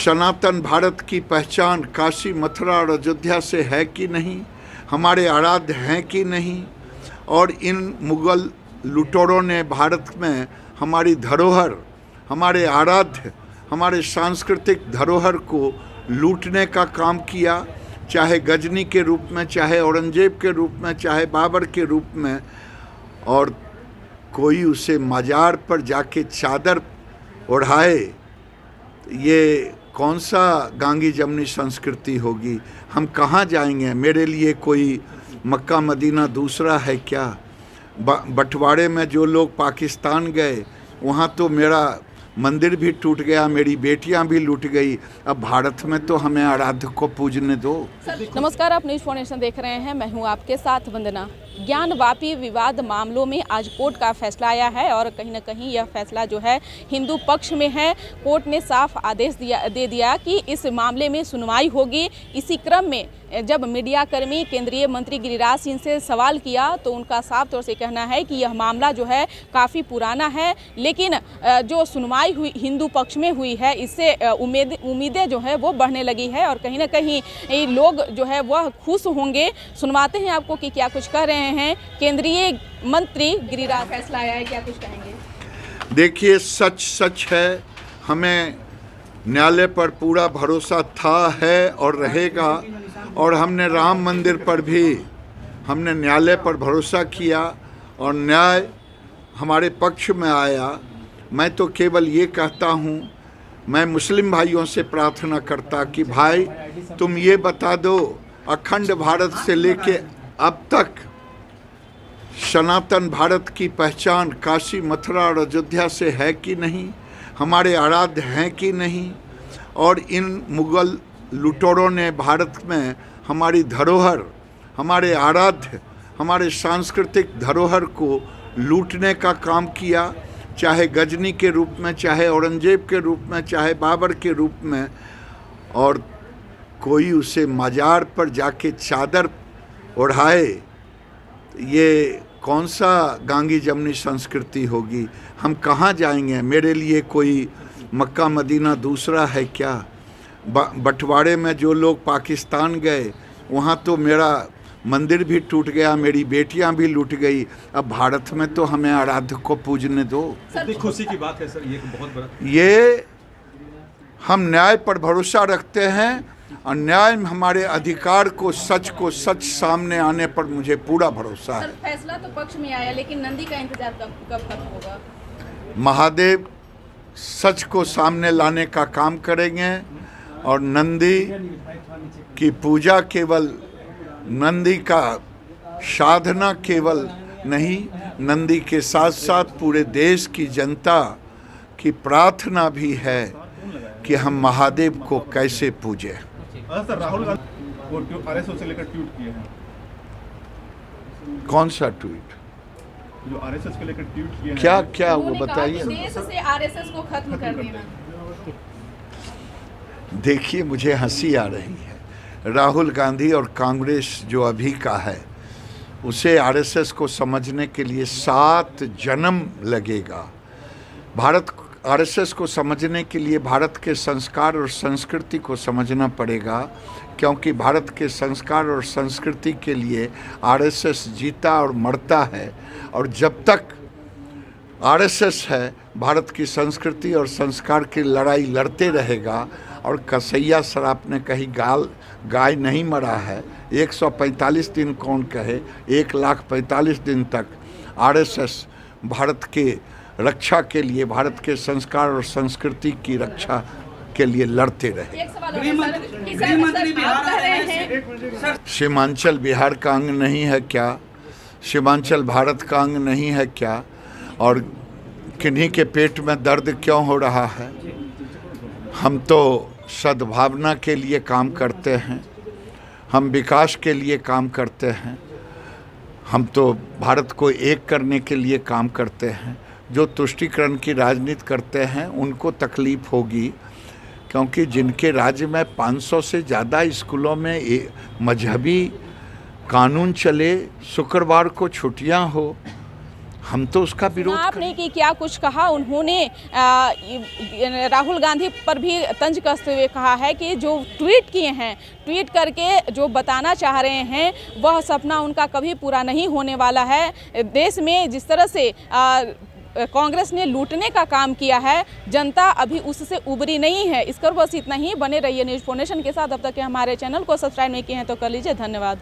सनातन भारत की पहचान काशी, मथुरा और अयोध्या से है कि नहीं, हमारे आराध्य हैं कि नहीं। और इन मुगल लुटेरों ने भारत में हमारी धरोहर, हमारे आराध्य, हमारे सांस्कृतिक धरोहर को लूटने का काम किया, चाहे गजनी के रूप में, चाहे औरंगजेब के रूप में, चाहे बाबर के रूप में। और कोई उसे मजार पर जाके चादर ओढ़ाए, ये कौन सा गांगी जमनी संस्कृति होगी। हम कहाँ जाएंगे? मेरे लिए कोई मक्का मदीना दूसरा है क्या? बंटवारे में जो लोग पाकिस्तान गए, वहाँ तो मेरा मंदिर भी टूट गया, मेरी बेटियां भी लूट गई। अब भारत में तो हमें आराध्य को पूजने दो। नमस्कार, आप न्यूज़ फाउंडेशन देख रहे हैं। मैं हूं आपके साथ वंदना। ज्ञानवापी विवाद मामलों में आज कोर्ट का फैसला आया है और कहीं ना कहीं यह फैसला जो है हिंदू पक्ष में है। कोर्ट ने साफ आदेश दे दिया कि इस मामले में सुनवाई होगी। इसी क्रम में जब मीडिया कर्मी केंद्रीय मंत्री गिरिराज सिंह से सवाल किया तो उनका साफ तौर से कहना है कि यह मामला जो है काफ़ी पुराना है, लेकिन जो सुनवाई हुई हिंदू पक्ष में हुई है, इससे उम्मीदें जो है वो बढ़ने लगी है और कहीं ना कहीं लोग जो है वह खुश होंगे। सुनवाते हैं आपको कि क्या कुछ कह रहे हैं केंद्रीय मंत्री गिरिराज। फैसला आया है, क्या कुछ कहेंगे? देखिए, सच सच है। हमें न्यायालय पर पूरा भरोसा था, है और रहेगा। और हमने राम मंदिर पर भी हमने न्यायालय पर भरोसा किया और न्याय हमारे पक्ष में आया। मैं तो केवल ये कहता हूँ, मैं मुस्लिम भाइयों से प्रार्थना करता कि भाई तुम ये बता दो, अखंड भारत से लेके अब तक सनातन भारत की पहचान काशी, मथुरा और अयोध्या से है कि नहीं, हमारे आराध्य हैं कि नहीं। और इन मुगल लुटेरों ने भारत में हमारी धरोहर, हमारे आराध्य, हमारे सांस्कृतिक धरोहर को लूटने का काम किया, चाहे गजनी के रूप में, चाहे औरंगजेब के रूप में, चाहे बाबर के रूप में। और कोई उसे मजार पर जाके चादर ओढ़ाए, ये कौन सा गांगी जमनी संस्कृति होगी। हम कहाँ जाएंगे? मेरे लिए कोई मक्का मदीना दूसरा है क्या? बंटवारे में जो लोग पाकिस्तान गए, वहाँ तो मेरा मंदिर भी टूट गया, मेरी बेटियां भी लूट गई। अब भारत में तो हमें आराध्य को पूजने दो। खुशी की बात है सर, ये बहुत बड़ा। ये हम न्याय पर भरोसा रखते हैं और न्याय में हमारे अधिकार को सच सामने आने पर मुझे पूरा भरोसा है। सर, फैसला तो पक्ष में आया, लेकिन नंदी का इंतजार कब खत्म होगा? महादेव सच को सामने लाने का काम करेंगे और नंदी की पूजा केवल, नंदी का साधना केवल नहीं, नंदी के साथ साथ पूरे देश की जनता की प्रार्थना भी है कि हम महादेव को कैसे पूजें। सर, राहुल गांधी वो आरएसएस से लेकर ट्वीट किए हैं। कौन सा ट्वीट? जो आरएसएस को लेकर ट्वीट किए हैं। क्या वो बताइए। देश से आरएसएस को खत्म कर देना। देखिए, मुझे हंसी आ रही है। राहुल गांधी और कांग्रेस जो अभी का है, उसे आरएसएस को समझने के लिए 7 जन्म लगेगा। आरएसएस को समझने के लिए भारत के संस्कार और संस्कृति को समझना पड़ेगा, क्योंकि भारत के संस्कार और संस्कृति के लिए आरएसएस जीता और मरता है। और जब तक आरएसएस है, भारत की संस्कृति और संस्कार की लड़ाई लड़ते रहेगा। और कसैया सराप ने कहीं गाय नहीं मरा है। 145 दिन कौन कहे, 1,45 दिन तक आरएसएस भारत के रक्षा के लिए, भारत के संस्कार और संस्कृति की रक्षा के लिए लड़ते रहे। सीमांचल बिहार का अंग नहीं है क्या? सीमांचल भारत का अंग नहीं है क्या? और किन्हीं के पेट में दर्द क्यों हो रहा है? हम तो सद्भावना के लिए काम करते हैं, हम विकास के लिए काम करते हैं, हम तो भारत को एक करने के लिए काम करते हैं। जो तुष्टीकरण की राजनीति करते हैं उनको तकलीफ होगी, क्योंकि जिनके राज्य में 500 से ज़्यादा स्कूलों में मजहबी कानून चले, शुक्रवार को छुट्टियां हो, हम तो उसका विरोध आपने कि क्या कुछ कहा उन्होंने राहुल गांधी पर भी तंज कसते हुए कहा है कि जो ट्वीट किए हैं, ट्वीट करके जो बताना चाह रहे हैं वह सपना उनका कभी पूरा नहीं होने वाला है। देश में जिस तरह से कांग्रेस ने लूटने का काम किया है, जनता अभी उससे उबरी नहीं है। इस कर बस इतना ही। बने रहिए न्यूज़ 4 नेशन के साथ। अब तक के हमारे चैनल को सब्सक्राइब नहीं किए हैं तो कर लीजिए। धन्यवाद।